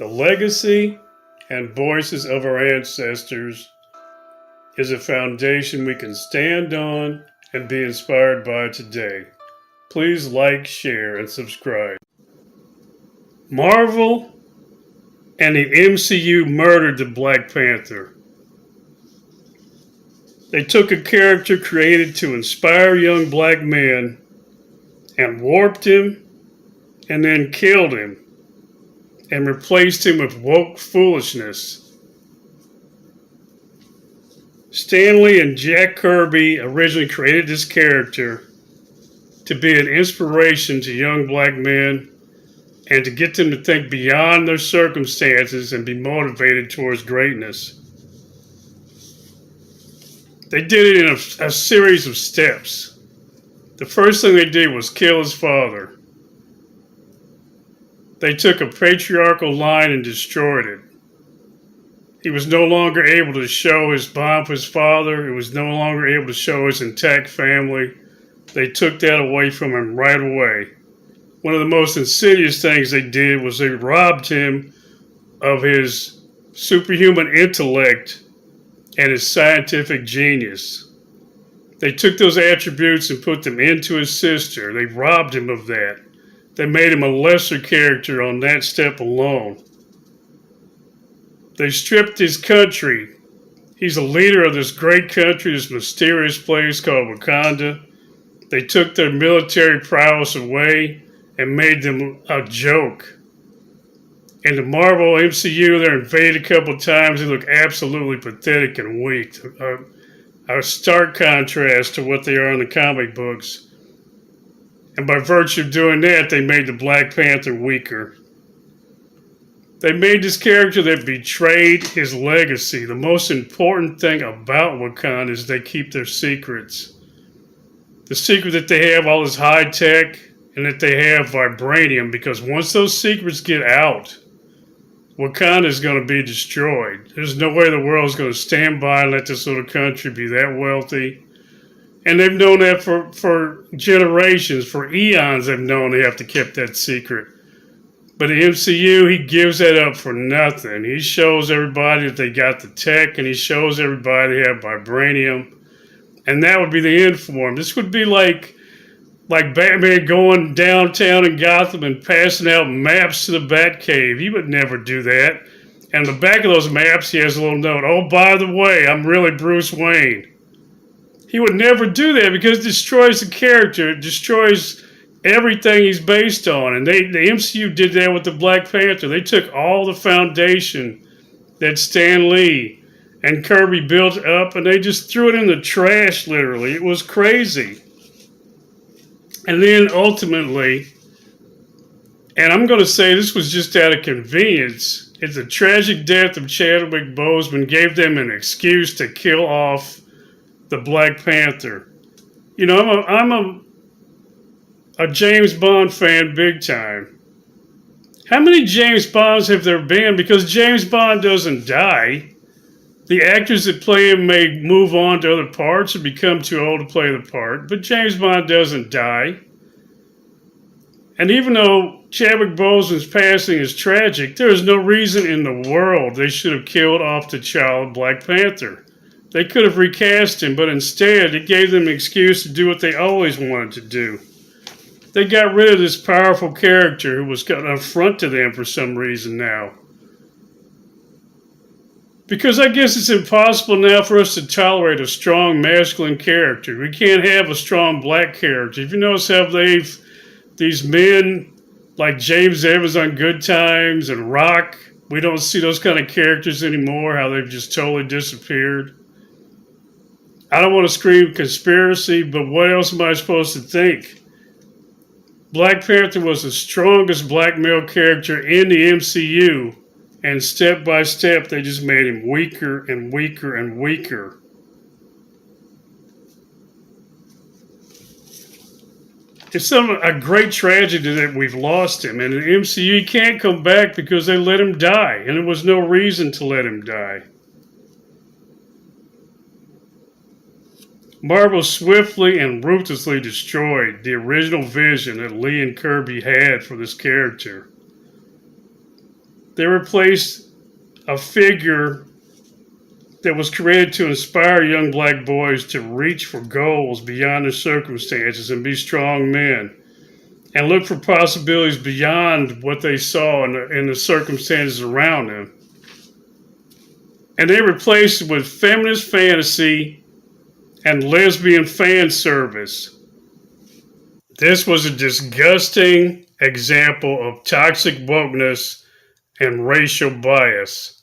The legacy and voices of our ancestors is a foundation we can stand on and be inspired by today. Please like, share, and subscribe. Marvel and the MCU murdered the Black Panther. They took a character created to inspire young black men and warped him and then killed him and replaced him with woke foolishness. Stan Lee and Jack Kirby originally created this character to be an inspiration to young black men and to get them to think beyond their circumstances and be motivated towards greatness. They did it in a series of steps. The first thing they did was kill his father. They took a patriarchal line and destroyed it. He was no longer able to show his bond with his father. He was no longer able to show his intact family. They took that away from him right away. One of the most insidious things they did was they robbed him of his superhuman intellect and his scientific genius. They took those attributes and put them into his sister. They robbed him of that. They made him a lesser character on that step alone. They stripped his country. He's a leader of this great country, this mysterious place called Wakanda. They took their military prowess away and made them a joke. In the Marvel MCU, they're invaded a couple of times. They look absolutely pathetic and weak. A stark contrast to what they are in the comic books. And by virtue of doing that, they made the Black Panther weaker. They made this character that betrayed his legacy. The most important thing about Wakanda is they keep their secrets. The secret that they have all this high tech and that they have vibranium, because once those secrets get out, Wakanda is going to be destroyed. There's no way the world is going to stand by and let this little country be that wealthy. And they've known that for generations, for eons they've known they have to keep that secret. But the MCU, he gives that up for nothing. He shows everybody that they got the tech, and he shows everybody they have vibranium. And that would be the end for him. This would be like Batman going downtown in Gotham and passing out maps to the Batcave. He would never do that. And on the back of those maps, he has a little note, "Oh, by the way, I'm really Bruce Wayne." He would never do that because it destroys the character. It destroys everything he's based on. And the MCU did that with the Black Panther. They took all the foundation that Stan Lee and Kirby built up, and they just threw it in the trash, literally. It was crazy. And then ultimately, and I'm going to say this was just out of convenience, it's the tragic death of Chadwick Boseman gave them an excuse to kill off the Black Panther. You know, I'm a James Bond fan big time. How many James Bonds have there been? Because James Bond doesn't die. The actors that play him may move on to other parts or become too old to play the part, but James Bond doesn't die. And even though Chadwick Boseman's passing is tragic, there is no reason in the world they should have killed off the child Black Panther. They could have recast him, but instead it gave them an excuse to do what they always wanted to do. They got rid of this powerful character who was an affront to them for some reason now. Because I guess it's impossible now for us to tolerate a strong masculine character. We can't have a strong black character. If you notice how these men like James Evans on Good Times and Rock, we don't see those kind of characters anymore, how they've just totally disappeared. I don't want to scream conspiracy, but what else am I supposed to think? Black Panther was the strongest black male character in the MCU. And step by step, they just made him weaker and weaker and weaker. It's a great tragedy that we've lost him. And the MCU can't come back because they let him die. And there was no reason to let him die. Marvel swiftly and ruthlessly destroyed the original vision that Lee and Kirby had for this character. They replaced a figure that was created to inspire young black boys to reach for goals beyond their circumstances and be strong men and look for possibilities beyond what they saw in the circumstances around them. And they replaced it with feminist fantasy and lesbian fan service. This was a disgusting example of toxic wokeness and racial bias.